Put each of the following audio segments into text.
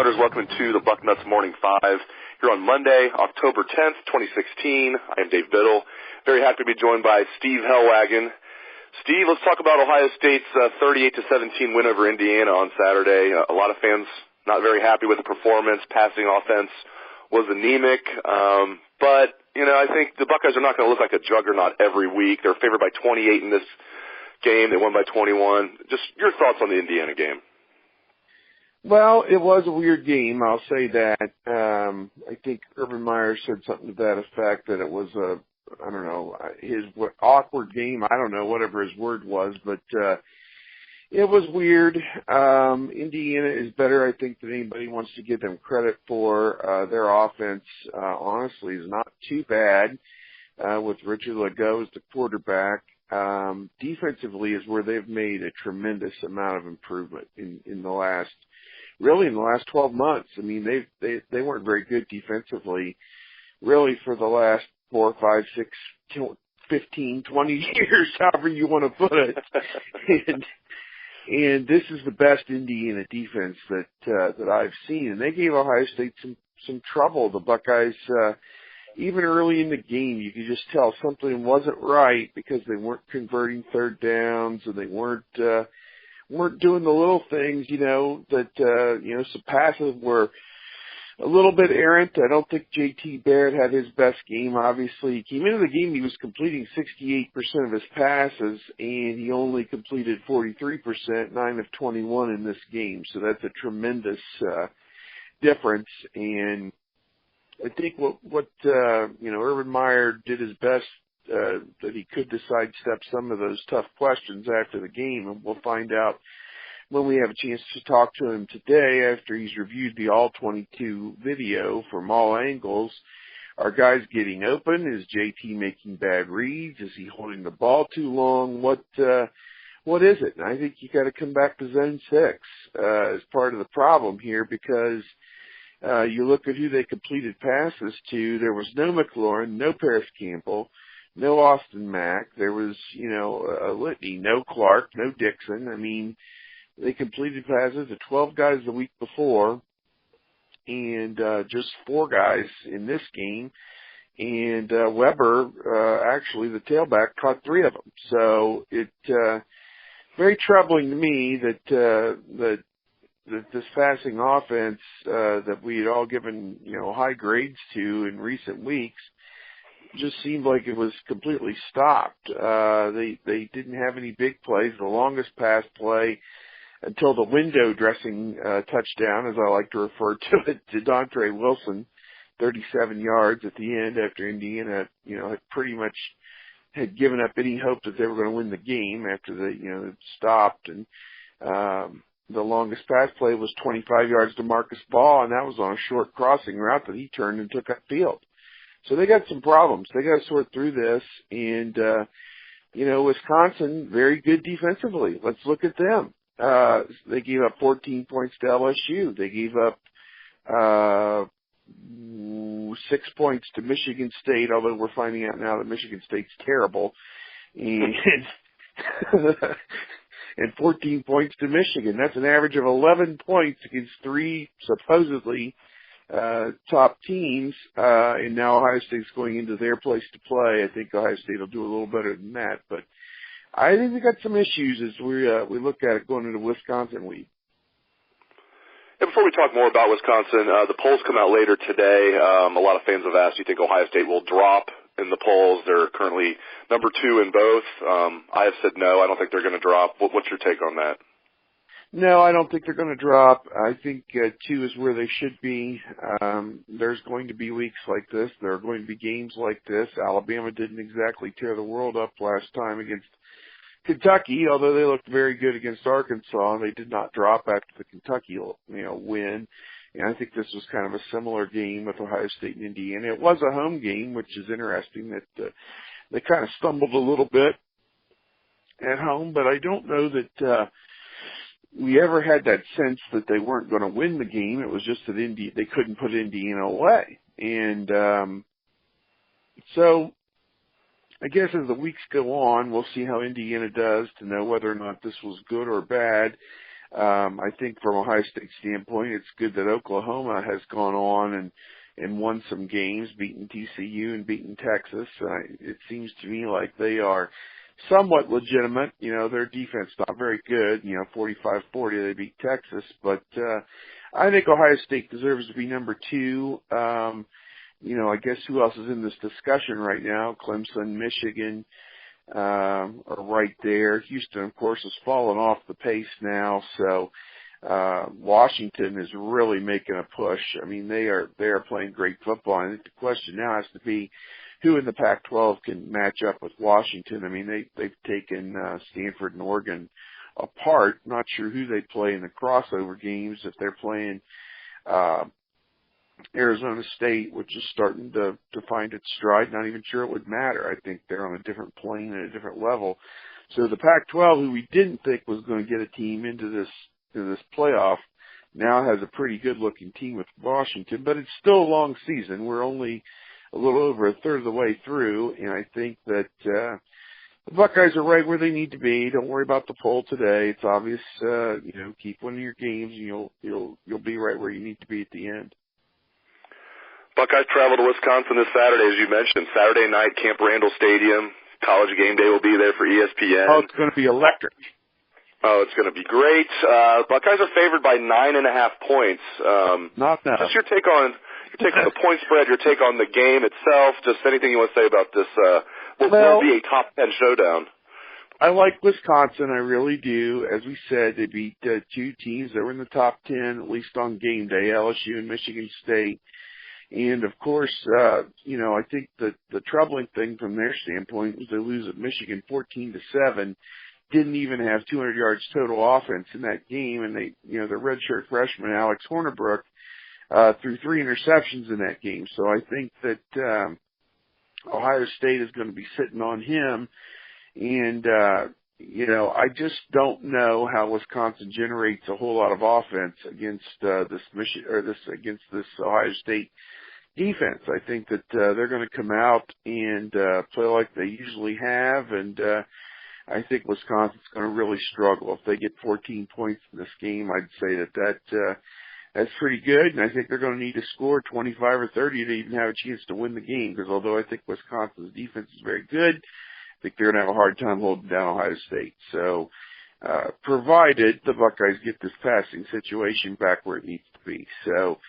Bucknutters. Welcome to the Bucknuts Morning 5 here on Monday, October 10th, 2016. I am Dave Biddle. Very happy to be joined by Steve Helwagen. Steve, let's talk about Ohio State's 38-17 win over Indiana on Saturday. A lot of fans not very happy with the performance. Passing offense was anemic. But, I think the Buckeyes are not going to look like a juggernaut every week. They're favored by 28 in this game. They won by 21. Just your thoughts on the Indiana game. Well, it was a weird game, I'll say that. I think Urban Meyer said something to that effect, that it was his awkward game. I don't know, whatever his word was, but it was weird. Indiana is better, I think, than anybody wants to give them credit for. Their offense, honestly, is not too bad with Richard Legault as the quarterback. Defensively is where they've made a tremendous amount of improvement in the last 12 months. I mean, they weren't very good defensively really for the last 4, 5, 6, 15, 20 years, however you want to put it. and this is the best Indiana defense that I've seen. And they gave Ohio State some trouble. The Buckeyes, even early in the game, you could just tell something wasn't right because they weren't converting third downs, and they weren't doing the little things, some passes were a little bit errant. I don't think J.T. Barrett had his best game, obviously. He came into the game, he was completing 68% of his passes, and he only completed 43%, 9 of 21 in this game. So that's a tremendous difference. And I think what Urban Meyer did his best that he could to sidestep some of those tough questions after the game, and we'll find out when we have a chance to talk to him today after he's reviewed the All-22 video from all angles. Are guys getting open? Is JT making bad reads? Is he holding the ball too long? What is it? And I think you got to come back to zone 6 as part of the problem here, because you look at who they completed passes to. There was no McLaurin, no Paris Campbell, no Austin Mack. There was, a litany. No Clark, no Dixon. I mean, they completed passes to 12 guys the week before, and just 4 guys in this game. And Weber, actually, the tailback, caught 3 of them. So it very troubling to me that this passing offense that we had all given high grades to in recent weeks just seemed like it was completely stopped. They didn't have any big plays. The longest pass play until the window dressing touchdown, as I like to refer to it, to Dontre Wilson, 37 yards at the end after Indiana, had pretty much had given up any hope that they were going to win the game after it stopped. And the longest pass play was 25 yards to Marcus Ball, and that was on a short crossing route that he turned and took upfield. So they got some problems. They got to sort through this. And, Wisconsin, very good defensively. Let's look at them. They gave up 14 points to LSU. They gave up 6 points to Michigan State, although we're finding out now that Michigan State's terrible. And 14 points to Michigan. That's an average of 11 points against 3 supposedly top teams, and now Ohio State's going into their place to play. I think Ohio State will do a little better than that, but I think they got some issues as we look at it going into Wisconsin week. And before we talk more about Wisconsin, the polls come out later today. A lot of fans have asked, do you think Ohio State will drop in the polls? They're currently number 2 in both. I have said no. I don't think they're going to drop. What's your take on that? No, I don't think they're going to drop. I think 2 is where they should be. There's going to be weeks like this. There are going to be games like this. Alabama didn't exactly tear the world up last time against Kentucky, although they looked very good against Arkansas. They did not drop after the Kentucky win. And I think this was kind of a similar game with Ohio State and Indiana. It was a home game, which is interesting that they kind of stumbled a little bit at home, but I don't know that we ever had that sense that they weren't going to win the game. It was just that they couldn't put Indiana away. And so I guess as the weeks go on, we'll see how Indiana does to know whether or not this was good or bad. I think from Ohio State's standpoint, it's good that Oklahoma has gone on and won some games, beaten TCU and beaten Texas. It seems to me like they are somewhat legitimate. Their defense not very good. 45-40 they beat Texas, but I think Ohio State deserves to be number 2. I guess who else is in this discussion right now? Clemson, Michigan are right there. Houston, of course, has fallen off the pace now, so Washington is really making a push. I mean, they are playing great football. I think the question now has to be who in the Pac-12 can match up with Washington. I mean, they've taken Stanford and Oregon apart. Not sure who they play in the crossover games. If they're playing Arizona State, which is starting to find its stride, not even sure it would matter. I think they're on a different plane and a different level. So the Pac-12, who we didn't think was going to get a team into this playoff, now has a pretty good-looking team with Washington, but it's still a long season. We're only a little over a third of the way through, and I think that the Buckeyes are right where they need to be. Don't worry about the poll today. It's obvious. Keep winning your games, and you'll be right where you need to be at the end. Buckeyes travel to Wisconsin this Saturday, as you mentioned. Saturday night, Camp Randall Stadium. College Game Day will be there for ESPN. Oh, it's going to be electric. Oh, it's going to be great. Buckeyes are favored by 9.5 points. Not that. Just your take on the point spread, your take on the game itself, just anything you want to say about this. Will be a top 10 showdown. I like Wisconsin, I really do. As we said, they beat 2 teams that were in the top 10, at least on game day, LSU and Michigan State. And of course, I think that the troubling thing from their standpoint was they lose at Michigan 14-7. Didn't even have 200 yards total offense in that game, and they, the redshirt freshman Alex Hornibrook threw 3 interceptions in that game. So I think that Ohio State is going to be sitting on him, and I just don't know how Wisconsin generates a whole lot of offense against against this Ohio State defense. I think that they're going to come out and play like they usually have, and I think Wisconsin's going to really struggle. If they get 14 points in this game, I'd say that's pretty good, and I think they're going to need to score 25 or 30 to even have a chance to win the game, because although I think Wisconsin's defense is very good, I think they're going to have a hard time holding down Ohio State. So, provided the Buckeyes get this passing situation back where it needs to be. So,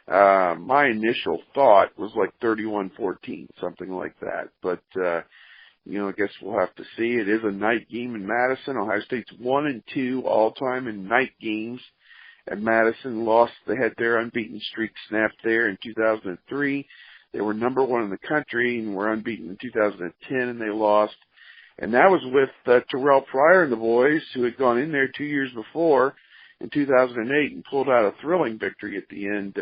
my initial thought was like 31-14, something like that. But, I guess we'll have to see. It is a night game in Madison. Ohio State's 1-2 all-time in night games. And Madison they had their unbeaten streak snapped there in 2003. They were number 1 in the country and were unbeaten in 2010, and they lost. And that was with Terrell Pryor and the boys, who had gone in there 2 years before in 2008 and pulled out a thrilling victory at the end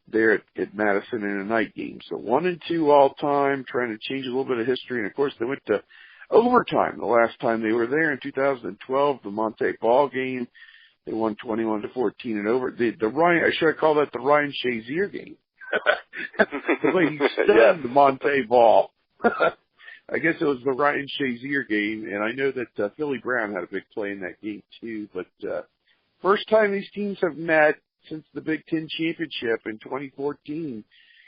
there at Madison in a night game. So 1-2 all time, trying to change a little bit of history. And of course, they went to overtime the last time they were there in 2012, the Monte Ball game. They won 21-14 and over. I should call that the Ryan Shazier game. The way he stunned the Monte Ball. I guess it was the Ryan Shazier game, and I know that Philly Brown had a big play in that game too. But first time these teams have met since the Big Ten Championship in 2014,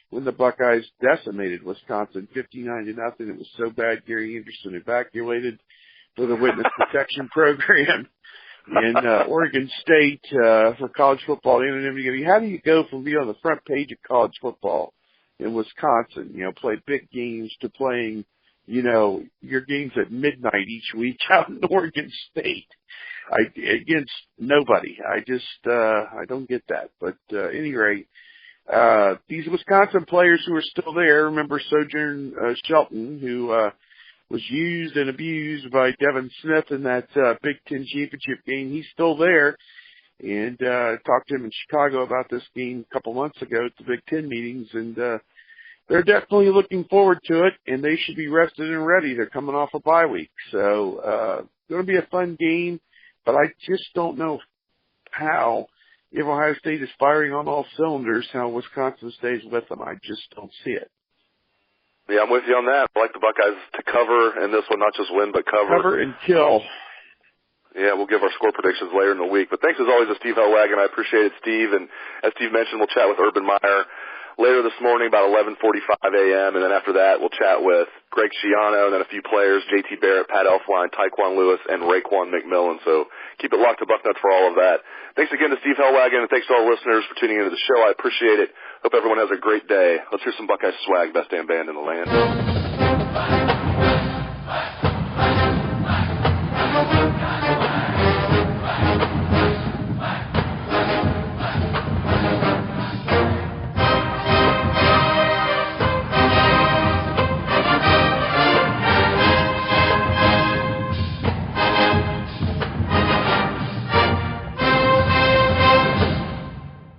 when the Buckeyes decimated Wisconsin 59-0. It was so bad Gary Anderson evacuated for the witness protection program in Oregon State for college football anonymity. I mean, how do you go from being on the front page of college football in Wisconsin, play big games, to playing, your games at midnight each week out in Oregon State against nobody? I don't get that. But at any rate, these Wisconsin players who are still there, remember Sojourn Shelton, who was used and abused by Devin Smith in that Big Ten Championship game. He's still there, and talked to him in Chicago about this game a couple months ago at the Big Ten meetings, and they're definitely looking forward to it, and they should be rested and ready. They're coming off a bye week, so going to be a fun game, but I just don't know how, if Ohio State is firing on all cylinders, how Wisconsin stays with them. I just don't see it. Yeah, I'm with you on that. I like the Buckeyes to cover in this one, not just win, but cover. Cover and kill. Yeah, we'll give our score predictions later in the week. But thanks as always to Steve Helwagen. I appreciate it, Steve. And as Steve mentioned, we'll chat with Urban Meyer later this morning about 11:45 a.m. And then after that, we'll chat with Greg Schiano and then a few players, J.T. Barrett, Pat Elfline, Tyquan Lewis, and Raekwon McMillan. So keep it locked to Bucknuts for all of that. Thanks again to Steve Helwagen, and thanks to all listeners for tuning into the show. I appreciate it. Hope everyone has a great day. Let's hear some Buckeye swag, best damn band in the land.